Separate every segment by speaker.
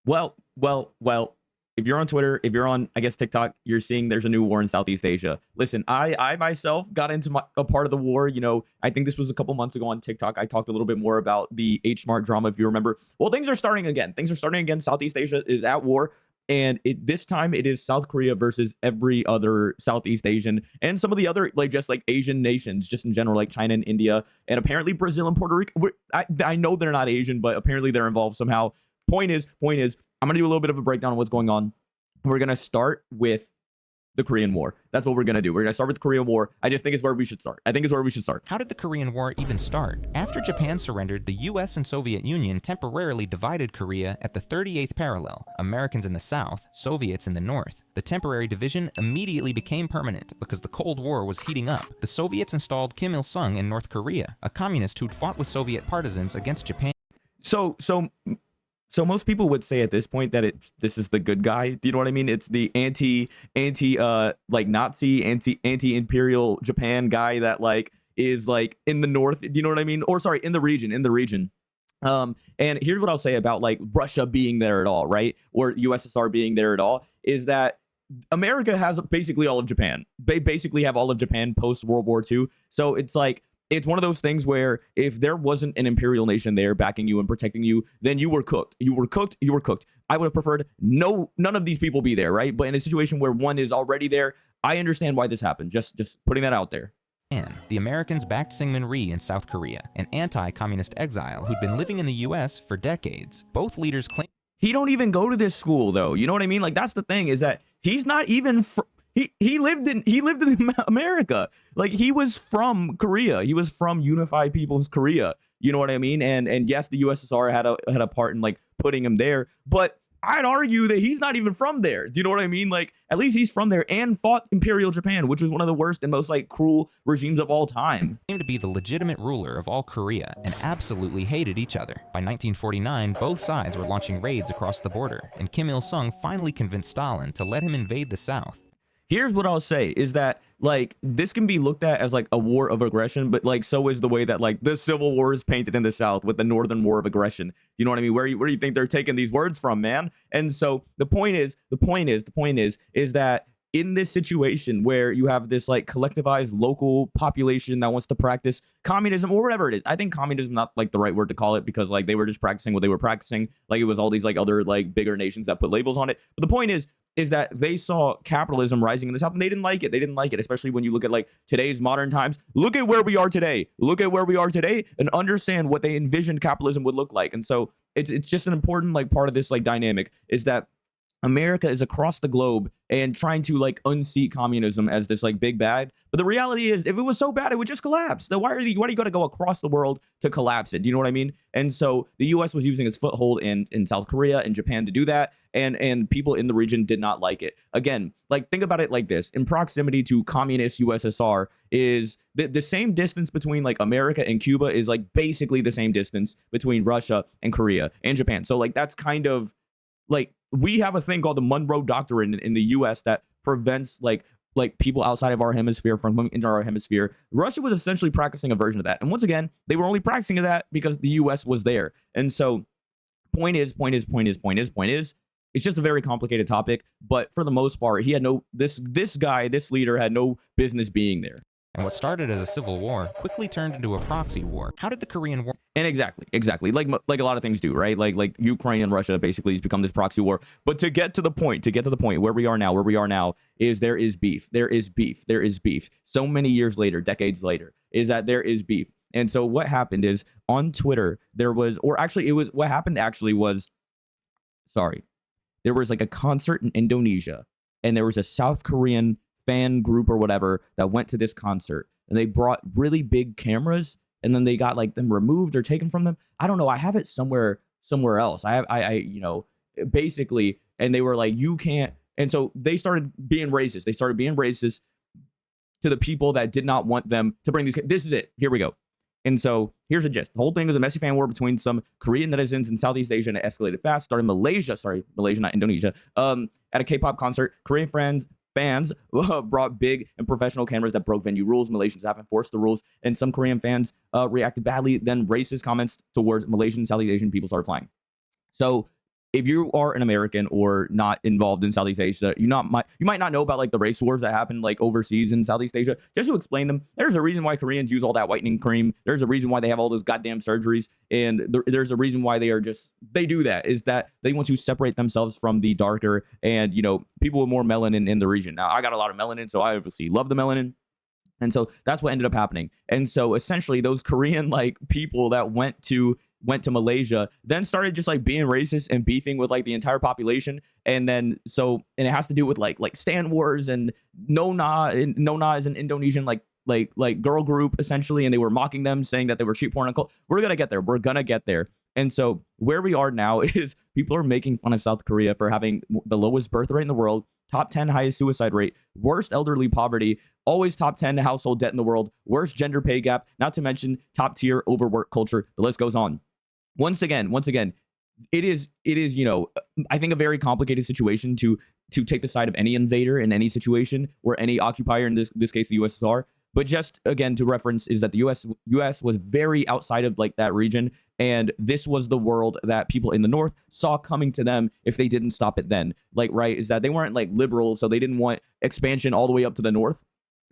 Speaker 1: Well. If you're on Twitter, if you're on, I guess, TikTok, you're seeing there's a new war in Southeast Asia. Listen, I myself got into a part of the war. I think this was a couple months ago on TikTok. I talked a little bit more about the H Smart drama, if you remember. Well, things are starting again. Things are starting again. Southeast Asia is at war. And this time it is South Korea versus every other Southeast Asian and some of the other just Asian nations, just in general, like China and India, and apparently Brazil and Puerto Rico. I know they're not Asian, but apparently they're involved somehow. Point is, I'm going to do a little bit of a breakdown of what's going on. We're going to start with the Korean War. That's what we're going to do. We're going to start with the Korean War. I just think it's where we should start.
Speaker 2: How did the Korean War even start? After Japan surrendered, the US and Soviet Union temporarily divided Korea at the 38th parallel, Americans in the south, Soviets in the north. The temporary division immediately became permanent because the Cold War was heating up. The Soviets installed Kim Il-sung in North Korea, a communist who'd fought with Soviet partisans against Japan.
Speaker 1: So most people would say at this point that this is the good guy. Do you know what I mean? It's the anti Nazi, anti-imperial Japan guy that is in the north. Do you know what I mean? Or sorry, in the region. And here's what I'll say about Russia being there at all, right? Or USSR being there at all, is that America has basically all of Japan. They basically have all of Japan post World War II. So it's one of those things where if there wasn't an imperial nation there backing you and protecting you, then you were cooked. You were cooked. I would have preferred none of these people be there, right? But in a situation where one is already there, I understand why this happened. Just putting that out there.
Speaker 2: And the Americans backed Syngman Rhee in South Korea, an anti-communist exile who'd been living in the US for decades. Both leaders claimed
Speaker 1: he don't even go to this school, though. You know what I mean? That's the thing, is that he's not even He lived in America. He was from Korea. He was from Unified People's Korea. You know what I mean? And yes, the USSR had a part in putting him there, but I'd argue that he's not even from there. Do you know what I mean? At least he's from there and fought Imperial Japan, which was one of the worst and most cruel regimes of all time.
Speaker 2: Claimed to be the legitimate ruler of all Korea and absolutely hated each other. By 1949, both sides were launching raids across the border, and Kim Il-sung finally convinced Stalin to let him invade the South.
Speaker 1: Here's what I'll say is that this can be looked at as a war of aggression, but so is the way that the Civil War is painted in the South with the Northern War of aggression. You know what I mean? Where do you think they're taking these words from, man? And so the point is that in this situation where you have this collectivized local population that wants to practice communism or whatever it is, I think communism not the right word to call it, because they were just practicing what they were practicing. It was all these other bigger nations that put labels on it. But the point is that they saw capitalism rising in the South and they didn't like it, especially when you look at today's modern times. Look at where we are today and understand what they envisioned capitalism would look like. And so it's just an important part of this dynamic, is that America is across the globe and trying to unseat communism as this big bad. But the reality is, if it was so bad, it would just collapse. Then why do you got to go across the world to collapse it? Do you know what I mean? And so the US was using its foothold in South Korea and Japan to do that. And people in the region did not like it. Again, think about it like this. In proximity to communist USSR is the same distance between America and Cuba is basically the same distance between Russia and Korea and Japan. So that's kind of we have a thing called the Monroe Doctrine in the U.S. that prevents people outside of our hemisphere from coming into our hemisphere. Russia was essentially practicing a version of that, and once again, they were only practicing that because the U.S. was there. And so, point is, it's just a very complicated topic. But for the most part, he had this leader had no business being there.
Speaker 2: And what started as a civil war quickly turned into a proxy war. How did the Korean War...
Speaker 1: And exactly. Like a lot of things do, right? Like Ukraine and Russia basically has become this proxy war. But to get to the point where we are now is there is beef. So many years later, decades later, is that there is beef. And so what happened is on Twitter, there was a concert in Indonesia, and there was a South Korean fan group or whatever that went to this concert, and they brought really big cameras, and then they got them removed or taken from them. I don't know. I have it somewhere else. Basically, and they were you can't. And so they started being racist. To the people that did not want them to bring these. This is it. Here we go. And so here's the gist. The whole thing was a messy fan war between some Korean netizens in Southeast Asia, and it escalated fast. Started in Malaysia, not Indonesia. At a K-pop concert, Korean fans brought big and professional cameras that broke venue rules. Malaysians haven't enforced the rules, and some Korean fans reacted badly. Then racist comments towards Malaysian and Southeast Asian people started flying. So if you are an American or not involved in Southeast Asia, you might not know about like the race wars that happen like overseas in Southeast Asia. Just to explain them, there's a reason why Koreans use all that whitening cream. There's a reason why they have all those goddamn surgeries, and there's a reason why they do that, is that they want to separate themselves from the darker and people with more melanin in the region. Now I got a lot of melanin, so I obviously love the melanin. And so that's what ended up happening. And so essentially those Korean like people that went to Malaysia then started just like being racist and beefing with like the entire population. And then and it has to do with like Stan Wars and Nona is an Indonesian like girl group essentially, and they were mocking them, saying that they were cheap porn. We're gonna get there. And so where we are now is people are making fun of South Korea for having the lowest birth rate in the world, top 10 highest suicide rate, worst elderly poverty, always top 10 household debt in the world, worst gender pay gap, not to mention top tier overwork culture. The list goes on. Once again, it is, I think a very complicated situation to take the side of any invader in any situation, or any occupier, in this case the USSR. But just again to reference is that the US was very outside of like that region, and this was the world that people in the North saw coming to them if they didn't stop it then. Like, right, is that they weren't like liberal, so they didn't want expansion all the way up to the North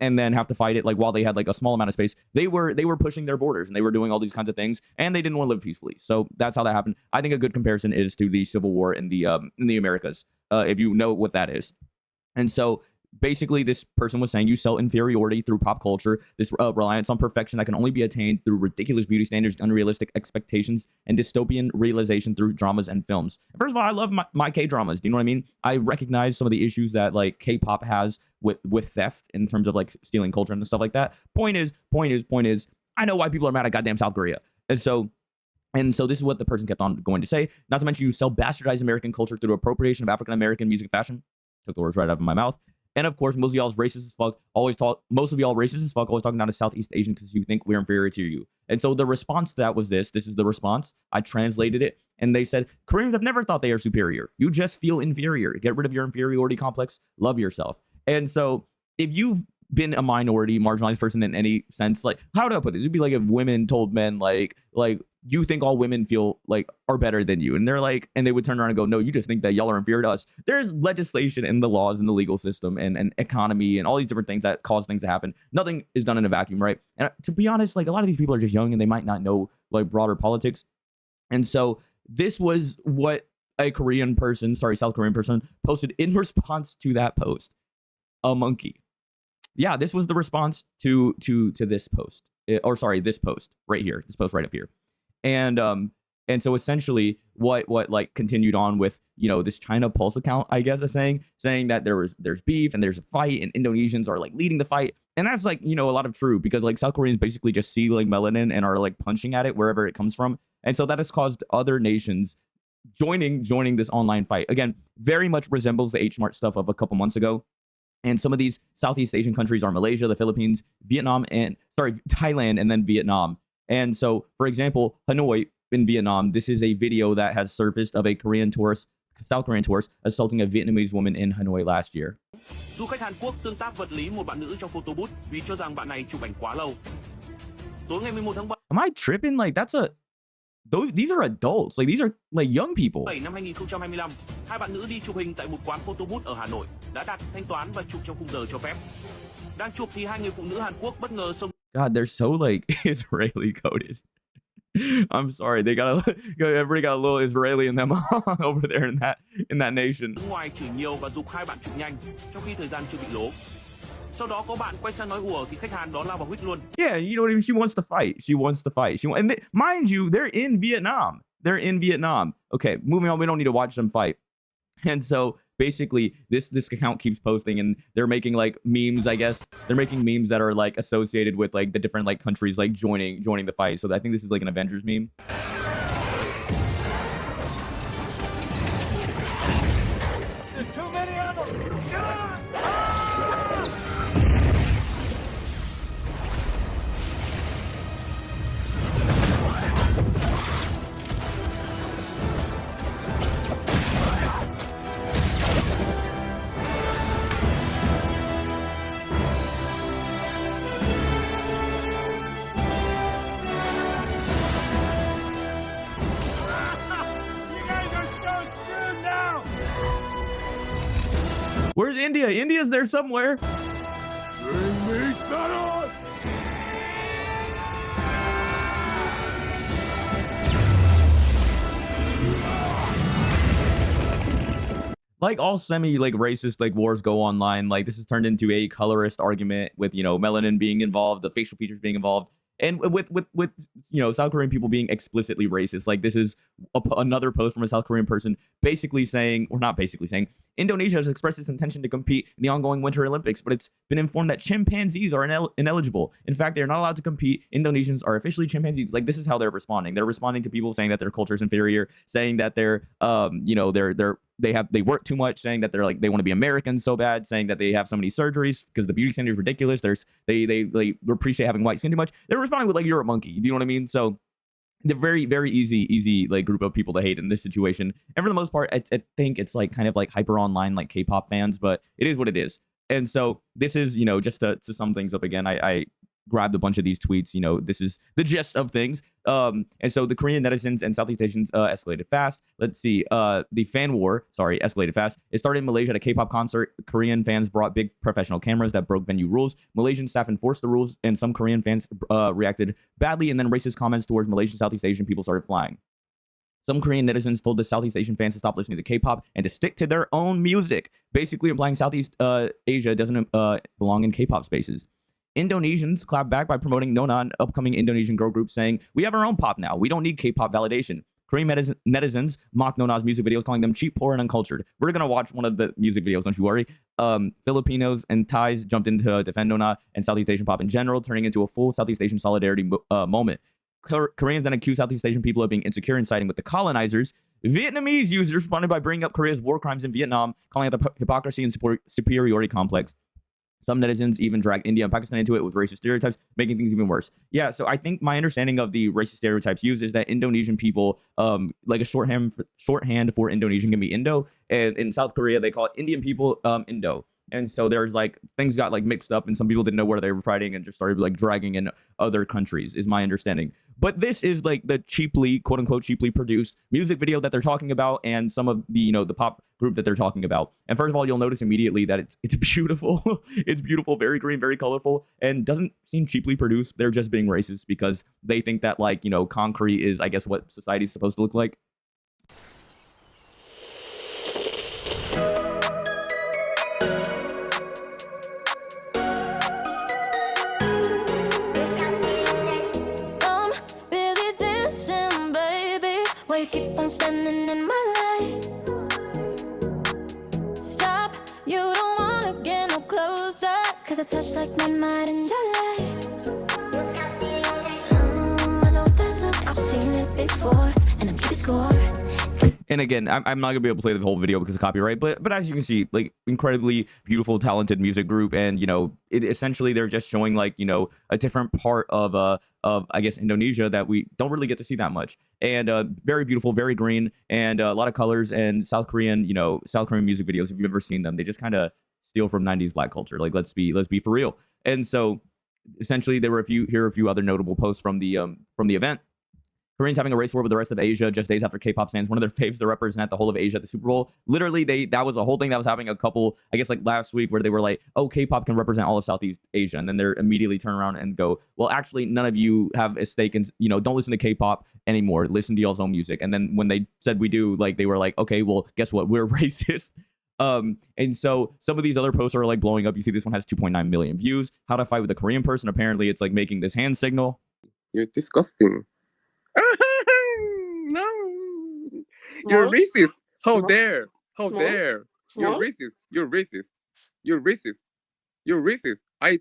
Speaker 1: and then have to fight it like while they had like a small amount of space. They were pushing their borders, and they were doing all these kinds of things, and they didn't want to live peacefully. So that's how that happened. I think a good comparison is to the Civil War in the Americas, if you know what that is. And so basically, this person was saying you sell inferiority through pop culture, this reliance on perfection that can only be attained through ridiculous beauty standards, unrealistic expectations, and dystopian realization through dramas and films. First of all, I love my K-dramas. Do you know what I mean? I recognize some of the issues that like K-pop has with theft in terms of like stealing culture and stuff like that. Point is, I know why people are mad at goddamn South Korea. And so this is what the person kept on going to say. Not to mention, you sell bastardized American culture through appropriation of African American music and fashion. Took the words right out of my mouth. And of course, most of y'all racist as fuck, always talking down to Southeast Asian because you think we're inferior to you. And so the response to that was this. This is the response. I translated it. And they said, Koreans have never thought they are superior. You just feel inferior. Get rid of your inferiority complex. Love yourself. And so if you've been a minority, marginalized person in any sense, like, how do I put this? It'd be like if women told men, like you think all women feel like are better than you, and they're like, and they would turn around and go, no, you just think that y'all are inferior to us. There's legislation and the laws and the legal system and economy and all these different things that cause things to happen. Nothing is done in a vacuum, right? And to be honest, like, a lot of these people are just young and they might not know like broader politics. And so this was what a South Korean person posted in response to that post. A monkey. Yeah, this was the response to this post. This post right here. This post right up here. And so essentially what like continued on with, this China Pulse account, I guess, is saying that there's beef and there's a fight and Indonesians are like leading the fight. And that's like, a lot of true, because like South Koreans basically just see like melanin and are like punching at it wherever it comes from. And so that has caused other nations joining this online fight. Again, very much resembles the H Mart stuff of a couple months ago. And some of these Southeast Asian countries are Malaysia, the Philippines, Thailand, and then Vietnam. And so, for example, Hanoi in Vietnam, this is a video that has surfaced of a South Korean tourist assaulting a Vietnamese woman in Hanoi last year. Du khách Hàn Quốc tương tác vật lý một bạn nữ trong photo booth vì cho rằng bạn này chụp ảnh quá lâu. Tối ngày 11 tháng 3. Am I tripping? Like, these are adults. Like, these are like young people. 7 năm 2025, hai bạn nữ đi chụp hình tại một quán photo booth ở Hà Nội, đã đặt thanh toán và chụp trong khung giờ cho phép. Đang chụp thì hai người phụ nữ Hàn Quốc bất ngờ xông. God, they're so like Israeli coded. I'm sorry, everybody got a little Israeli in them over there in that nation. Ngoài chửi nhiều và giục hai bạn chụp nhanh, trong khi thời gian chưa bị lố. Sau đó có bạn quay sang nói ùa thì khách Hàn đó lao vào huých luôn. Yeah, you know what I mean? She wants to fight. Mind you, they're in Vietnam. Okay, moving on. We don't need to watch them fight. And so basically this account keeps posting, and they're making like memes, I guess. They're making memes that are like associated with like the different like countries like joining the fight. So I think this is like an Avengers meme. There's too many of them. Where's India? India's there somewhere.
Speaker 3: Bring me Thanos!
Speaker 1: Like all semi like racist like wars go online. Like this has turned into a colorist argument with melanin being involved, the facial features being involved, and with South Korean people being explicitly racist. Like this is another post from a South Korean person basically saying, or not basically saying, Indonesia has expressed its intention to compete in the ongoing Winter Olympics, but it's been informed that chimpanzees are ineligible. In fact, they are not allowed to compete. Indonesians are officially chimpanzees. Like this is how they're responding. They're responding to people saying that their culture is inferior, saying that they're they work too much, saying that they want to be Americans so bad, saying that they have so many surgeries because the beauty standard is ridiculous. They appreciate having white skin too much. They're responding with like, you're a monkey. You know what I mean? So they're very, very easy like group of people to hate in this situation. And for the most part, I think it's like kind of like hyper online like K-pop fans, but it is what it is. And so this is, just to sum things up again, I grabbed a bunch of these tweets. This is the gist of things. And so the Korean netizens and Southeast Asians escalated fast. Let's see. The fan war, escalated fast. It started in Malaysia at a K-pop concert. Korean fans brought big professional cameras that broke venue rules. Malaysian staff enforced the rules, and some Korean fans reacted badly, and then racist comments towards Malaysian Southeast Asian people started flying. Some Korean netizens told the Southeast Asian fans to stop listening to K-pop and to stick to their own music, basically implying Southeast Asia doesn't belong in K-pop spaces. Indonesians clapped back by promoting Nona, an upcoming Indonesian girl group, saying, "We have our own pop now. We don't need K-pop validation." Korean netizens mocked Nona's music videos, calling them cheap, poor, and uncultured. We're going to watch one of the music videos, don't you worry. Filipinos and Thais jumped in to defend Nona and Southeast Asian pop in general, turning into a full Southeast Asian solidarity moment. Koreans then accused Southeast Asian people of being insecure and siding with the colonizers. Vietnamese users responded by bringing up Korea's war crimes in Vietnam, calling it the hypocrisy and superiority complex. Some netizens even dragged India and Pakistan into it with racist stereotypes, making things even worse. Yeah, so I think my understanding of the racist stereotypes used is that Indonesian people, like a shorthand for Indonesian can be Indo, and in South Korea they call it Indian people Indo. And so there's like things got like mixed up, and some people didn't know where they were fighting and just started like dragging in other countries, is my understanding. But this is like the cheaply, quote unquote, cheaply produced music video that they're talking about, and some of the the pop group that they're talking about. And first of all, you'll notice immediately that it's beautiful. It's beautiful, very green, very colorful, and doesn't seem cheaply produced. They're just being racist because they think that like concrete is, I guess, what society's supposed to look like.
Speaker 4: Keep on standing in my light. Stop, you don't wanna get no closer, cause I touch like my mind in July. I know that look, I've seen it before, and I'm keeping score.
Speaker 1: And again, I'm not gonna be able to play the whole video because of copyright, but as you can see, like incredibly beautiful, talented music group, and essentially they're just showing like a different part of I guess Indonesia that we don't really get to see that much, and very beautiful, very green, and a lot of colors. And South Korean music videos, if you've ever seen them, they just kind of steal from 90s black culture. Like let's be for real. And so essentially there were a few other notable posts from the event. Koreans having a race war with the rest of Asia just days after K-pop stands one of their faves to represent the whole of Asia at the Super Bowl. Literally, that was a whole thing that was happening a couple, I guess, like last week, where they were like, "Oh, K-pop can represent all of Southeast Asia," and then they're immediately turn around and go, "Well, actually, none of you have a stake in, don't listen to K-pop anymore. Listen to y'all's own music." And then when they said we do, like they were like, "Okay, well, guess what? We're racist." And so some of these other posts are like blowing up. You see, this one has 2.9 million views. How to fight with a Korean person? Apparently, it's like making this hand signal.
Speaker 3: You're disgusting. No, you're racist. How dare? How dare? You're racist. You're racist. You're racist. You're racist. I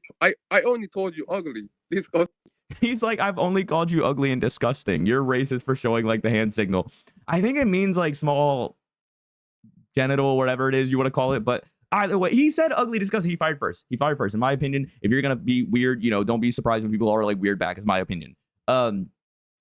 Speaker 3: only told you ugly. Disgusting.
Speaker 1: He's like, "I've only called you ugly and disgusting. You're racist for showing like the hand signal." I think it means like small genital, whatever it is you want to call it. But either way, he said ugly, disgusting. He fired first. In my opinion, if you're gonna be weird, don't be surprised when people are like weird back, is my opinion.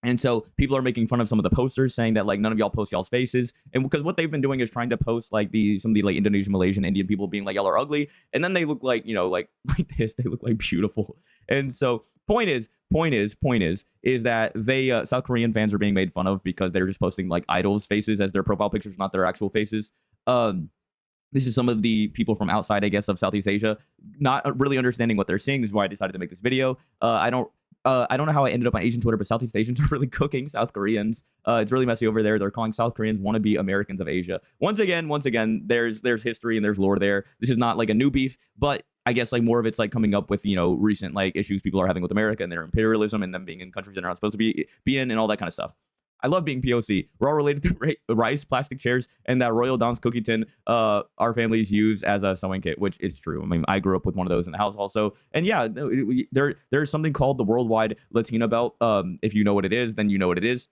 Speaker 1: And so people are making fun of some of the posters, saying that like none of y'all post y'all's faces, and because what they've been doing is trying to post like some of the like Indonesian, Malaysian, Indian people being like, "Y'all are ugly," and then they look like like this. They look like beautiful. And so point is that they South Korean fans are being made fun of because they're just posting like idols' faces as their profile pictures, not their actual faces. this is some of the people from outside, I guess, of Southeast Asia, not really understanding what they're seeing. This is why I decided to make this video. I don't know how I ended up on Asian Twitter, but Southeast Asians are really cooking South Koreans. It's really messy over there. They're calling South Koreans wannabe Americans of Asia. Once again, there's history and there's lore there. This is not like a new beef, but I guess like more of it's like coming up with, you know, recent like issues people are having with America and their imperialism and them being in countries that they're not supposed to be in and all that kind of stuff. I love being POC. We're all related to rice, plastic chairs, and that Royal Dawn's cookie tin our families use as a sewing kit, which is true. I mean, I grew up with one of those in the house also. And yeah, there's something called the Worldwide Latina Belt. If you know what it is, then you know what it is.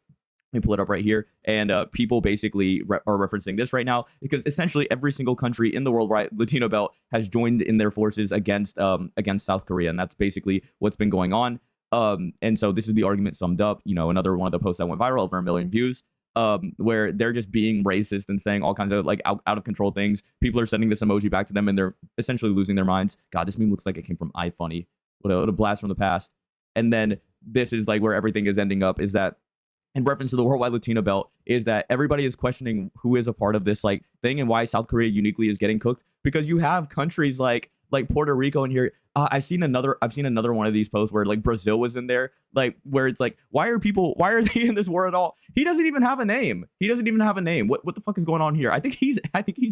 Speaker 1: Let me pull it up right here. And people basically are referencing this right now because essentially every single country in the worldwide Latino Belt has joined in their forces against South Korea. And that's basically what's been going on. And so this is the argument summed up, you know, another one of the posts that went viral, over 1 million views, where they're just being racist and saying all kinds of like out of control things. People are sending this emoji back to them and they're essentially losing their minds. God, this meme looks like it came from iFunny. What a blast from the past. And then this is like where everything is ending up, is that in reference to the worldwide Latino belt, is that everybody is questioning who is a part of this like thing and why South Korea uniquely is getting cooked, because you have countries like Puerto Rico in here. I've seen another one of these posts where like Brazil was in there, like where it's like, why are they in this war at all? He doesn't even have a name. What the fuck is going on here? I think he's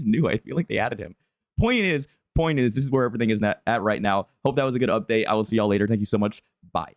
Speaker 1: new. I feel like they added him. Point is, this is where everything is at right now. Hope that was a good update. I will see y'all later. Thank you so much. Bye.